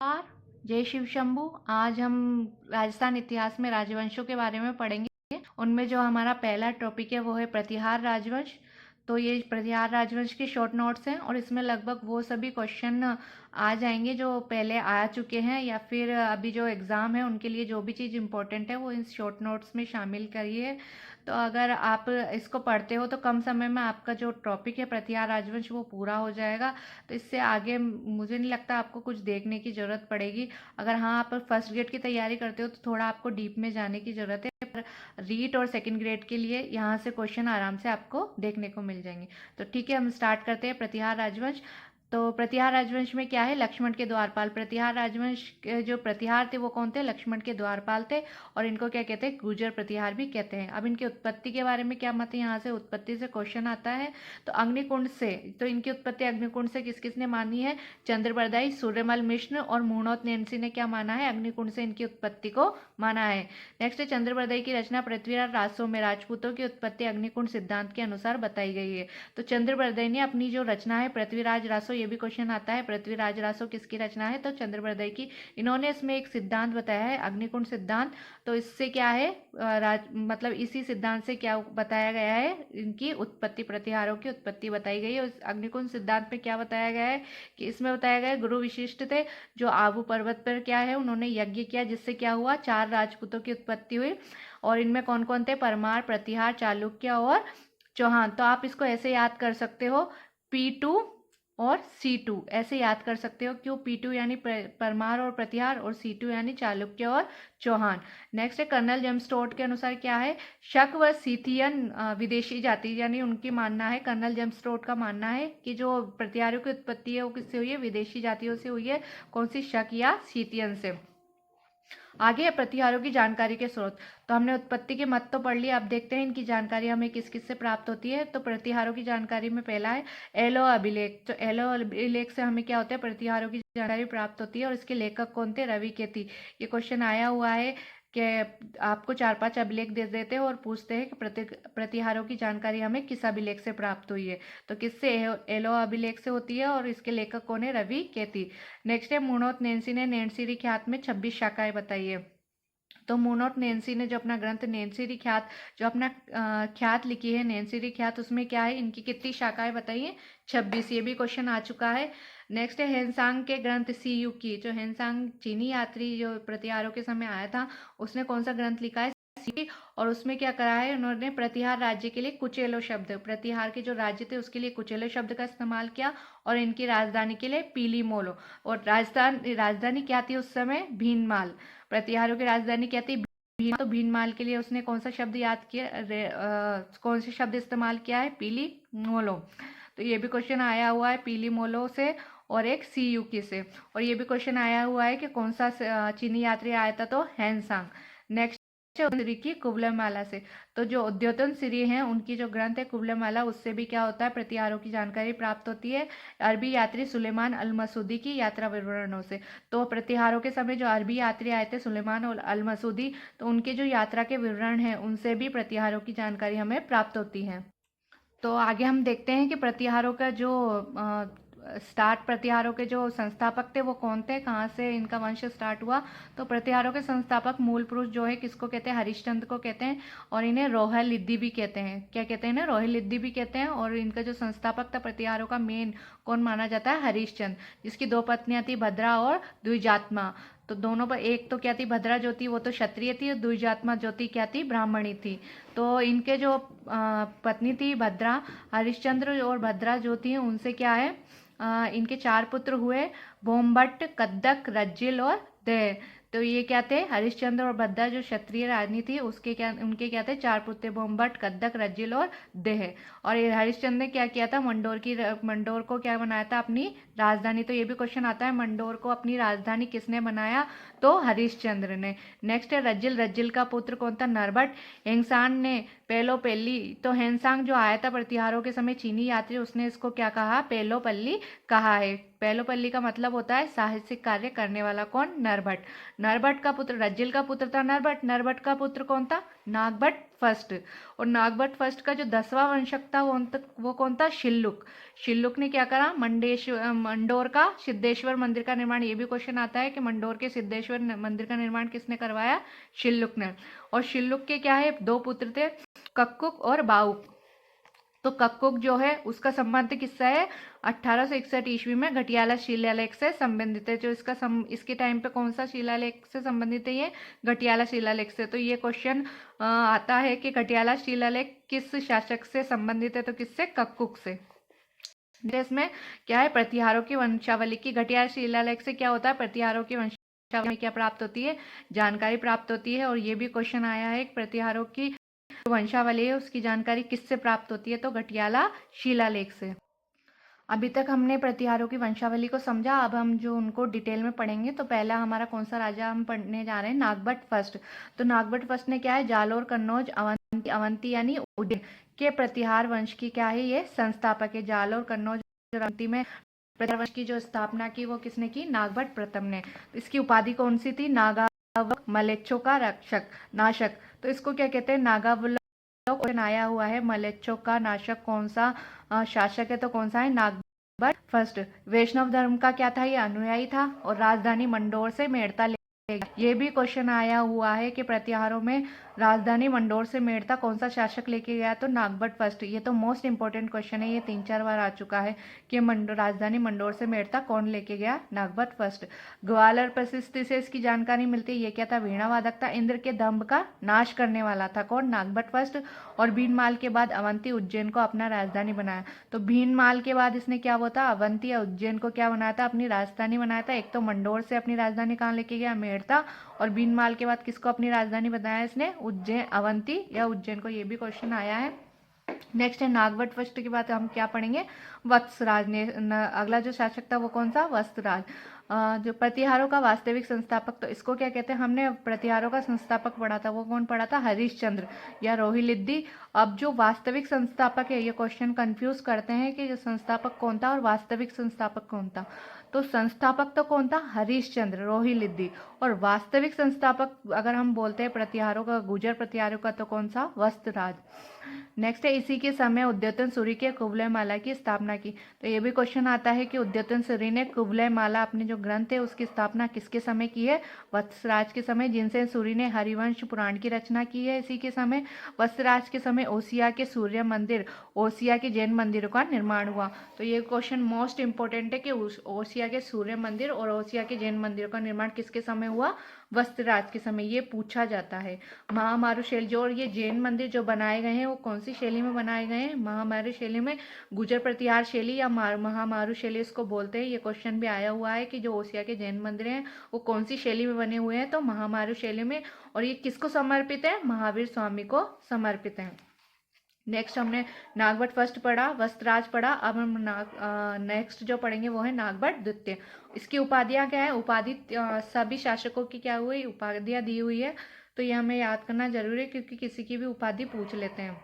नमस्कार। जय शिव शंभू। आज हम राजस्थान इतिहास में राजवंशों के बारे में पढ़ेंगे। उनमें जो हमारा पहला टॉपिक है वो है प्रतिहार राजवंश। तो ये प्रतिहार राजवंश के शॉर्ट नोट्स हैं और इसमें लगभग वो सभी क्वेश्चन आ जाएंगे जो पहले आ चुके हैं या फिर अभी जो एग्ज़ाम है उनके लिए जो भी चीज़ इम्पोर्टेंट है वो इन शॉर्ट नोट्स में शामिल करिए। तो अगर आप इसको पढ़ते हो तो कम समय में आपका जो टॉपिक है प्रतिहार राजवंश वो पूरा हो जाएगा। तो इससे आगे मुझे नहीं लगता आपको कुछ देखने की ज़रूरत पड़ेगी। अगर हाँ आप फर्स्ट ग्रेड की तैयारी करते हो तो थोड़ा आपको डीप में जाने की ज़रूरत है, पर रीट और सेकंड ग्रेड के लिए यहाँ से क्वेश्चन आराम से आपको देखने को मिल जाएंगे। तो ठीक है, हम स्टार्ट करते हैं प्रतिहार राजवंश। तो प्रतिहार राजवंश में क्या है? लक्ष्मण के द्वारपाल। प्रतिहार राजवंश के जो प्रतिहार थे वो कौन थे? लक्ष्मण के द्वारपाल थे और इनको क्या कहते हैं? गुर्जर प्रतिहार भी कहते हैं। अब इनकी उत्पत्ति के बारे में क्या मत है? यहाँ से उत्पत्ति से क्वेश्चन आता है। तो अग्निकुंड से, तो इनकी उत्पत्ति अग्निकुंड से किस किसने मानी है? चंद्रबरदाई, सूर्यमल मिश्र और मुहनोत नैंसी ने क्या माना है? अग्निकुंड से इनकी उत्पत्ति को माना है। नेक्स्ट है चंद्रबरदाई की रचना पृथ्वीराज रासो में राजपूतों की उत्पत्ति अग्निकुंड सिद्धांत के अनुसार बताई गई है। तो चंद्रबरदाई ने अपनी जो रचना है पृथ्वीराज रासो, ये भी क्वेश्चन आता है, पृथ्वीराज रासो किसकी रचना है? तो चंद्रबरदाई की। इन्होंने इसमें एक सिद्धांत बताया है अग्निकुंड सिद्धांत। तो इससे क्या है, मतलब इसी सिद्धांत से क्या बताया गया है? इनकी उत्पत्ति, प्रतिहारों की उत्पत्ति बताई गई है। उस अग्निकुंड सिद्धांत में क्या बताया गया है कि इसमें बताया गया है गुरु विशिष्ट थे जो आबू पर्वत पर क्या है उन्होंने यज्ञ किया, जिससे क्या हुआ? 4 राजपूतों की उत्पत्ति हुई। और इनमें कौन कौन थे? परमार, प्रतिहार, चालुक्य और चौहान। तो आप इसको ऐसे याद कर सकते हो, P2 और C2 ऐसे याद कर सकते हो। क्यों? P2 यानी परमार और प्रतिहार और C2 यानी चालुक्य और चौहान। नेक्स्ट है कर्नल जेम्स टोड के अनुसार क्या है? शक व सीथियन विदेशी जाति, यानी उनकी मानना है, कर्नल जेम्स टोड का मानना है कि जो प्रतिहारों की उत्पत्ति है वो किससे हुई है? विदेशी जातियों से हुई है। कौन सी? शक या सीथियन से। आगे है प्रतिहारों की जानकारी के स्रोत। तो हमने उत्पत्ति के मत तो पढ़ लिया, अब देखते हैं इनकी जानकारी हमें किस किस से प्राप्त होती है। तो प्रतिहारों की जानकारी में पहला है एलो अभिलेख। तो एलो अभिलेख से हमें क्या होता है? प्रतिहारों की जानकारी प्राप्त होती है। और इसके लेखक कौन थे? रवि केती। ये क्वेश्चन आया हुआ है कि आपको 4-5 अभिलेख दे देते हैं और पूछते हैं कि प्रतिहारों की जानकारी हमें किस अभिलेख से प्राप्त हुई है। तो किससे? एलो अभिलेख से होती है और इसके लेखक कौन है? रवि केती। नेक्स्ट है मुनोत नैंसी ने नैंसीरी ख्यात में 26 शाखाएं बताई है। तो मुनोत नैंसी ने जो अपना ग्रंथ नैंसीरी ख्यात, जो अपना ख्यात लिखी है नैंसीरी ख्यात, उसमें क्या है? इनकी कितनी शाखाएं बताई है? 26। ये भी क्वेश्चन आ चुका है। नेक्स्ट है हेनसांग के ग्रंथ सी यू की। जो हेनसांग चीनी यात्री जो प्रतिहारों के समय आया था, उसने कौन सा ग्रंथ लिखा है? और उसमें क्या करा है उन्होंने? प्रतिहार राज्य के लिए कुचेलो शब्द, प्रतिहार के जो राज्य थे उसके लिए कुचेलो शब्द का इस्तेमाल किया और इनकी राजधानी के लिए पीली मोलो। और राजधानी क्या थी उस समय? भीनमाल। प्रतिहारों की राजधानी क्या थी? भीन। तो भीनमाल के लिए उसने कौन सा शब्द याद किया? कौन सा शब्द इस्तेमाल किया है? पीली मोलो। तो ये भी क्वेश्चन आया हुआ है पीली मोलो से और एक सी यू की से। और ये भी क्वेश्चन आया हुआ है कि कौन सा चीनी यात्री आया था? तो हैंसांग। नेक्स्ट सिरी की कुवलयमाला से। तो जो उद्योतन सिरी हैं उनकी जो ग्रंथ है कुवलयमाला, उससे भी क्या होता है? प्रतिहारों की जानकारी प्राप्त होती है अरबी यात्री सुलेमान अल मसूदी की यात्रा विवरणों से। तो प्रतिहारों के समय जो अरबी यात्री आए थे सुलेमान और अल मसूदी, तो उनके जो यात्रा के विवरण हैं उनसे भी प्रतिहारों की जानकारी हमें प्राप्त होती है। तो आगे हम देखते हैं कि प्रतिहारों का जो प्रतिहारों के जो संस्थापक थे वो कौन थे, कहाँ से इनका वंश स्टार्ट हुआ। तो प्रतिहारों के संस्थापक मूल पुरुष जो है किसको कहते हैं? हरिश्चंद्र को कहते हैं और इन्हें रोहल लिद्दी भी कहते हैं। क्या कहते हैं? इन्हें रोहल लिद्दी भी कहते हैं। और इनका जो संस्थापक था प्रतिहारों का मेन कौन माना जाता है? हरिश्चंद्र, जिसकी 2 पत्नियां थी, भद्रा और द्विजात्मा। तो दोनों पर, एक तो क्या थी? भद्रा जो थी वो तो क्षत्रिय थी और द्विजात्मा जो थी क्या थी? ब्राह्मणी थी। तो इनके जो पत्नी थी भद्रा, हरिश्चंद्र और भद्रा जो थी उनसे क्या है, इनके 4 पुत्र हुए, भोमभट्ट, कद्दक, रज्जिल और दय। तो ये क्या थे? हरिश्चंद्र और भद्रा जो क्षत्रिय रानी थी उसके क्या, उनके क्या थे? 4 पुत्र, भोमभट्ट, कद्दक, रज्जिल और देह। और ये हरिश्चंद्र ने क्या किया था? मंडोर को क्या बनाया था? अपनी राजधानी। तो ये भी क्वेश्चन आता है मंडोर को अपनी राजधानी किसने बनाया? तो हरिश्चंद्र ने। नेक्स्ट है रज्जिल। रज्जिल का पुत्र कौन था? नरभट्ट। हेंगसान ने पेलो पल्ली। तो हेंसांग जो आया था प्रतिहारों के समय चीनी यात्री, उसने इसको क्या कहा? पेलो पल्ली कहा है। बेलोपल्ली का मतलब होता है साहसिक कार्य करने वाला। कौन? नरभट्ट। नरभट्ट का पुत्र, रज्जिल का पुत्र था नरभट्ट। नरभट्ट का पुत्र कौन था? नागभट्ट फर्स्ट। और नागभट्ट फर्स्ट का जो 10वां वंशक था वो कौन था? शिल्लुक। शिल्लुक ने क्या करा? मंडोर का सिद्धेश्वर मंदिर का निर्माण। ये भी क्वेश्चन आता है कि मंडोर के सिद्धेश्वर मंदिर का निर्माण किसने करवाया? शिल्लुक ने। और शिल्लुक के क्या है? 2 पुत्र थे, कक्कुक और बाउक। तो कक्कुक जो है उसका संबंध किससे है? 1861 ईस्वी में घटियाला शिलालेख से संबंधित है। जो इसके टाइम पे कौन सा शिलालेख से संबंधित है? ये घटियाला शिलालेख से। तो ये क्वेश्चन आता है कि घटियाला शिलालेख किस शासक से संबंधित है? तो किससे? कक्कुक से। इसमें क्या है? प्रतिहारों की वंशावली की घटियाला शिलालेख से क्या होता है? प्रतिहारों की वंशावली क्या प्राप्त होती है? जानकारी प्राप्त होती है। और ये भी क्वेश्चन आया है प्रतिहारों की वंशावली है उसकी जानकारी किससे प्राप्त होती है? तो घटियाला शिलालेख से। अभी तक हमने प्रतिहारों की वंशावली को समझा। अब हम जो उनको डिटेल में पढ़ेंगे। तो पहला हमारा कौन सा राजा हम पढ़ने जा रहे हैं? नागभट्ट फर्स्ट। तो नागभट्ट फर्स्ट ने क्या है? जालोर, कन्नौज, अवंती यानी उज्जैन के प्रतिहार वंश की क्या है? ये संस्थापक है। जालोर, कन्नौज, अवंती में प्रतिहार वंश की जो स्थापना की वो किसने की? नागभट्ट प्रथम ने। इसकी उपाधि कौन सी थी? नागावक, मलेच्छों का रक्षक, नाशक। तो इसको क्या कहते हैं? नागावलोक। आया हुआ है मलेच्छों का नाशक कौन सा शासक है? तो कौन सा है? नागभट्ट फर्स्ट। वैष्णव धर्म का क्या था? ये अनुयायी था। और राजधानी मंडोर से मेड़ता ले गया। ये भी क्वेश्चन आया हुआ है कि प्रतिहारों में राजधानी मंडोर से मेड़ता कौन सा शासक लेके गया? तो नागभट्ट फर्स्ट। ये तो मोस्ट इंपोर्टेंट क्वेश्चन है, ये 3-4 बार आ चुका है कि राजधानी मंडोर से मेड़ता कौन लेके गया? नागभट्ट फर्स्ट। ग्वालियर प्रशस्ति से इसकी जानकारी मिलती है। ये क्या था? वीणावादक था। इंद्र के दंभ का नाश करने वाला था। कौन? नागभट्ट फर्स्ट। और भीनमाल के बाद अवंती उज्जैन को अपना राजधानी बनाया। तो भीनमाल के बाद इसने क्या हुआ था? अवंती या उज्जैन को क्या बनाया था? अपनी राजधानी बनाया था। एक तो मंडोर से अपनी राजधानी कहाँ लेके गया? मेड़ता। और भीनमाल के बाद किसको अपनी राजधानी बनाया इसने? उज्जैन, अवंती या उज्जैन को। ये भी क्वेश्चन आया है। नेक्स्ट है नागभट्ट फर्स्ट के बाद हम क्या पढ़ेंगे? वत्सराज ने। अगला जो शासक था वो कौन सा? वत्सराज। जो प्रतिहारों का वास्तविक संस्थापक, तो इसको क्या कहते हैं? हमने प्रतिहारों का संस्थापक पढ़ा था, वो कौन पढ़ा था? हरिश्चंद्र या रोहिलिद्दी। अब जो वास्तविक संस्थापक है, ये क्वेश्चन कंफ्यूज करते हैं कि जो संस्थापक कौन था और वास्तविक संस्थापक कौन था। तो संस्थापक तो कौन था? हरिश्चंद्र, रोहिलिद्दी। और वास्तविक संस्थापक अगर हम बोलते हैं प्रतिहारों का, गुर्जर प्रतिहारों का, तो कौन सा? वत्सराज। नेक्स्ट है इसी के समय उद्योतन सूरी के कुवलय माला की स्थापना की। तो ये भी क्वेश्चन आता है कि उद्योतन सूरी ने कुवलय माला अपने जो ग्रंथ है उसकी स्थापना किसके समय की है? वत्सराज के समय। जिनसे सूरी ने हरिवंश पुराण की रचना की है इसी के समय। वत्सराज के समय ओसिया के सूर्य मंदिर, ओसिया के जैन मंदिरों का निर्माण हुआ। तो ये क्वेश्चन मोस्ट इंपोर्टेंट है कि ओसिया के सूर्य मंदिर और ओसिया के जैन मंदिरों का निर्माण किसके समय हुआ? वत्सराज के समय। ये पूछा जाता है। महामारू शैली जो, और ये जैन मंदिर जो बनाए गए हैं वो कौन सी शैली में बनाए गए हैं? महामारू शैली में। गुर्जर प्रतिहार शैली या महामारू शैली इसको बोलते हैं। ये क्वेश्चन भी आया हुआ है कि जो ओसिया के जैन मंदिर हैं वो कौन सी शैली में बने हुए हैं? तो महामारू शैली में। और ये किसको समर्पित है? महावीर स्वामी को समर्पित है। नेक्स्ट हमने नागभट्ट फर्स्ट पढ़ा, वत्सराज पढ़ा। अब हम नेक्स्ट जो पढ़ेंगे वो है नागभट्ट द्वितीय। इसकी उपाधियां क्या है? उपाधि सभी शासकों की क्या हुई? उपाधियां दी हुई है। तो ये हमें याद करना जरूरी है क्योंकि किसी की भी उपाधि पूछ लेते हैं।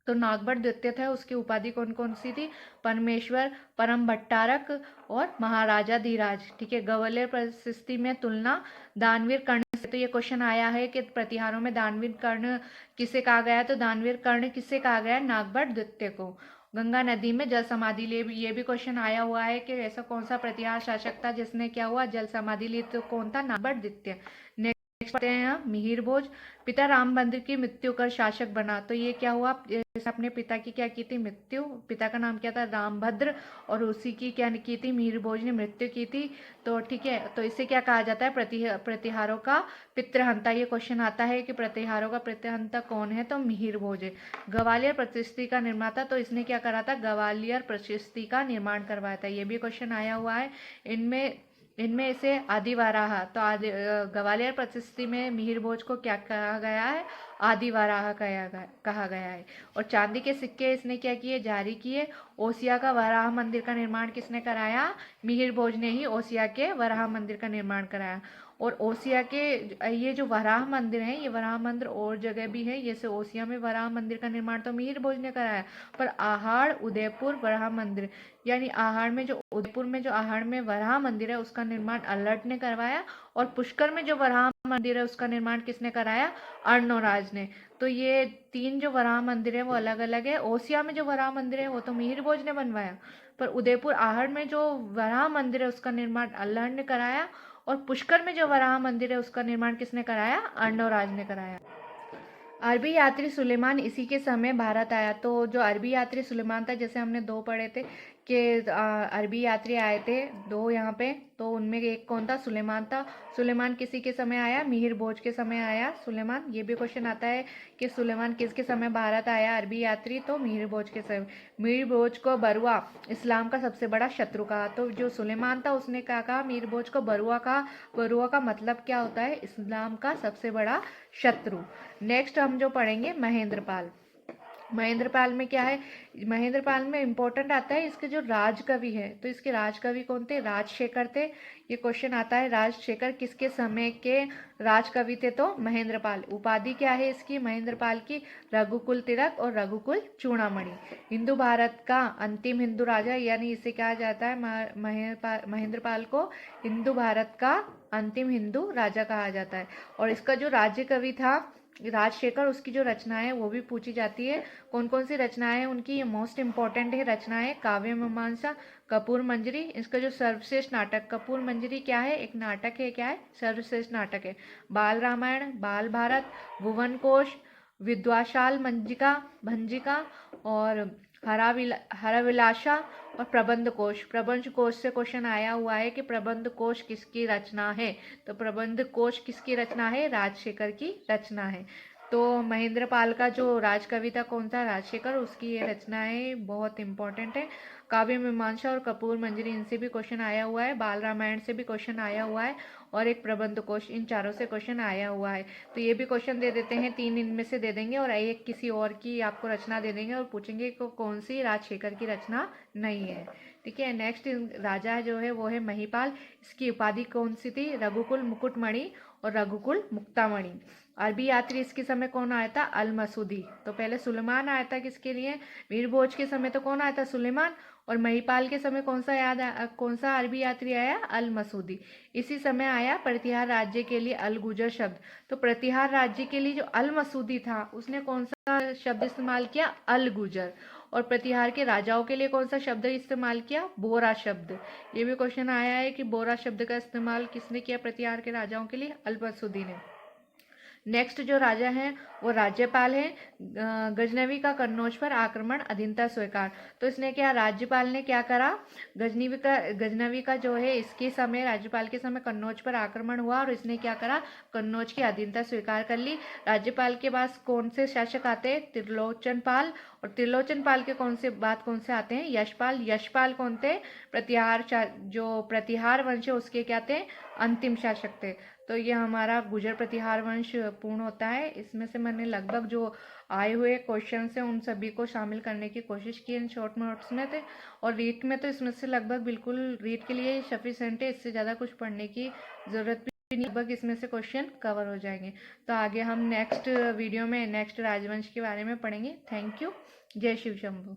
तो नागभट्ट द्वितीय था, उसकी उपाधि कौन कौन सी थी? परमेश्वर, परम भट्टारक और महाराजा धीराज। ठीक है। ग्वालियर प्रशस्ति में तुलना दानवीर कर्ण से। तो ये क्वेश्चन आया है कि प्रतिहारों में दानवीर कर्ण किसे कहा गया है? तो दानवीर कर्ण किसे कहा गया है? नागभट्ट द्वितीय को। गंगा नदी में जल समाधि ली। ये भी क्वेश्चन आया हुआ है कि ऐसा कौन सा प्रतिहार शासक था जिसने क्या हुआ? जल समाधि ली। तो कौन था? नागभट्ट द्वितीय। नेक्स्ट पढ़ते हैं मिहिर भोज। पिता रामभद्र की मृत्यु कर शासक बना। तो ये क्या हुआ? अपने पिता की क्या की थी? मृत्यु। पिता का नाम क्या था? रामभद्र। और उसी की क्या की थी? मिहिर भोज ने मृत्यु की थी। तो ठीक है। तो इसे क्या कहा जाता है? प्रतिहारों का पितृहंता। ये क्वेश्चन आता है कि प्रतिहारों का पितृहंता कौन है? तो मिहिर भोज है। ग्वालियर प्रशस्ति का निर्माता, तो इसने क्या करा था? ग्वालियर प्रशस्ति का निर्माण करवाया था। ये भी क्वेश्चन आया हुआ है। इनमें से आदिवाराह, तो ग्वालियर प्रशस्ति में मिहिर भोज को क्या कहा गया है? आदि वराह कहा गया है। और चांदी के सिक्के इसने क्या किए, जारी किए। ओसिया का वराह मंदिर का निर्माण किसने कराया, मिहिर भोज ने ही ओसिया के वराह मंदिर का निर्माण कराया। और ओसिया के ये जो वराह मंदिर है, ये वराह मंदिर और जगह भी है, जैसे ओसिया में वराह मंदिर का निर्माण तो मिहिर भोज ने कराया, पर आहड़ उदयपुर वराह मंदिर, यानी आहड़ में जो उदयपुर में जो आहड़ में वराह मंदिर है उसका निर्माण अल्लट ने करवाया। और पुष्कर में जो वराह मंदिर है उसका निर्माण किसने कराया, अर्णोराज ने। तो ये तीन जो वराह मंदिर है वो अलग अलग है। ओसिया में जो वराह मंदिर है वो तो मिहिर भोज ने बनवाया, पर उदयपुर आहड़ में जो वराह मंदिर है उसका निर्माण अल्लड़ ने कराया। और पुष्कर में जो वराह मंदिर है उसका निर्माण किसने कराया, अर्णोराज ने कराया। अरबी यात्री सुलेमान इसी के समय भारत आया। तो जो अरबी यात्री सुलेमान था, जैसे हमने दो पढ़े थे कि अरबी यात्री आए थे दो यहाँ पे, तो उनमें एक कौन था, सुलेमान था। सुलेमान किसी के समय आया, मिहिर भोज के समय आया सुलेमान। ये भी क्वेश्चन आता है कि सुलेमान किसके समय भारत आया अरबी यात्री, तो मिहिर भोज के समय। मिहिर भोज को बरुआ इस्लाम का सबसे बड़ा शत्रु कहा। तो जो सुलेमान था उसने क्या कहा, मिहिर भोज को बरुआ कहा। बरुआ का मतलब क्या होता है, इस्लाम का सबसे बड़ा शत्रु। नेक्स्ट हम जो पढ़ेंगे महेंद्रपाल। महेंद्रपाल में क्या है, महेंद्रपाल में इंपॉर्टेंट आता है इसके जो राजकवि है, तो इसके राजकवि कौन थे, राजशेखर थे। ये क्वेश्चन आता है, राजशेखर किसके समय के राजकवि थे, तो महेंद्रपाल। उपाधि क्या है इसकी महेंद्रपाल की, रघुकुल तिलक और रघुकुल चूड़ामणि। हिंदू भारत का अंतिम हिंदू राजा, यानी इसे कहा जाता है महेंद्रपाल को हिंदू भारत का अंतिम हिंदू राजा कहा जाता है। और इसका जो राज्य कवि था राजशेखर, उसकी जो रचनाएं वो भी पूछी जाती है। कौन कौन सी रचनाएं उनकी, ये मोस्ट इंपॉर्टेंट है रचनाएं, काव्य मीमांसा, कपूर मंजरी। इसका जो सर्वश्रेष्ठ नाटक, कपूर मंजरी क्या है, एक नाटक है, क्या है, सर्वश्रेष्ठ नाटक है। बाल रामायण, बाल भारत, भुवन कोश, विद्वाशाल मंजिका भंजिका, और हरविलासा, और प्रबंध कोश। प्रबंध कोश से क्वेश्चन आया हुआ है कि प्रबंध कोश किसकी रचना है, तो प्रबंध कोश किसकी रचना है, राजशेखर की रचना है। तो महेंद्रपाल का जो राजकवि था कौन था, राजशेखर, उसकी ये रचनाएं बहुत इंपॉर्टेंट है। काव्य मीमांसा और कपूर मंजरी, इनसे भी क्वेश्चन आया हुआ है। बाल रामायण से भी क्वेश्चन आया हुआ है, और एक प्रबंध कोश, इन चारों से क्वेश्चन आया हुआ है। तो ये भी क्वेश्चन दे देते हैं, तीन इनमें से दे देंगे और एक किसी और की आपको रचना दे देंगे और पूछेंगे कि कौन सी राजशेखर की रचना नहीं है। ठीक है, नेक्स्ट राजा जो है वो है महिपाल। इसकी उपाधि कौन सी थी, रघुकुल मुकुटमणि और रघुकुल मुक्तामणि। अरबी यात्री इसके समय कौन आया था, अल मसूदी। तो पहले सुलेमान आया था किसके लिए, मीर भोज के समय तो कौन आया था, सुलेमान। और महिपाल के समय कौन सा अरबी यात्री आया, अल मसूदी। इसी समय आया प्रतिहार राज्य के लिए अल गुजर शब्द। तो प्रतिहार राज्य के लिए जो अल मसूदी था उसने कौन सा शब्द इस्तेमाल किया, अल गुजर। और प्रतिहार के राजाओं के लिए कौन सा शब्द इस्तेमाल किया, बोरा शब्द। ये भी क्वेश्चन आया है कि बोरा शब्द का इस्तेमाल किसने किया प्रतिहार के राजाओं के लिए, अल मसूदी ने। नेक्स्ट जो राजा हैं वो राज्यपाल हैं। गजनवी का कन्नौज पर आक्रमण अधीनता स्वीकार। तो इसने क्या, राज्यपाल ने क्या करा, गजनवी का जो है इसके समय, राज्यपाल के समय कन्नौज पर आक्रमण हुआ और इसने क्या करा, कन्नौज की अधीनता स्वीकार कर ली। राज्यपाल के पास कौन से शासक आते हैं, त्रिलोचन पाल। और त्रिलोचन पाल के कौन से आते हैं, यशपाल। यशपाल कौन थे, जो प्रतिहार वंश है उसके क्या थे, अंतिम शासक थे। तो ये हमारा गुजर प्रतिहार वंश पूर्ण होता है। इसमें से मैंने लगभग जो आए हुए क्वेश्चन है उन सभी को शामिल करने की कोशिश की इन शॉर्ट नोट्स में थे। और रीट में तो इसमें से लगभग बिल्कुल रीट के लिए सफिशिएंट है, इससे ज़्यादा कुछ पढ़ने की ज़रूरत भी नहीं, लगभग इसमें से क्वेश्चन कवर हो जाएंगे। तो आगे हम नेक्स्ट वीडियो में नेक्स्ट राजवंश के बारे में पढ़ेंगे। Thank you. जय शिव शंभू।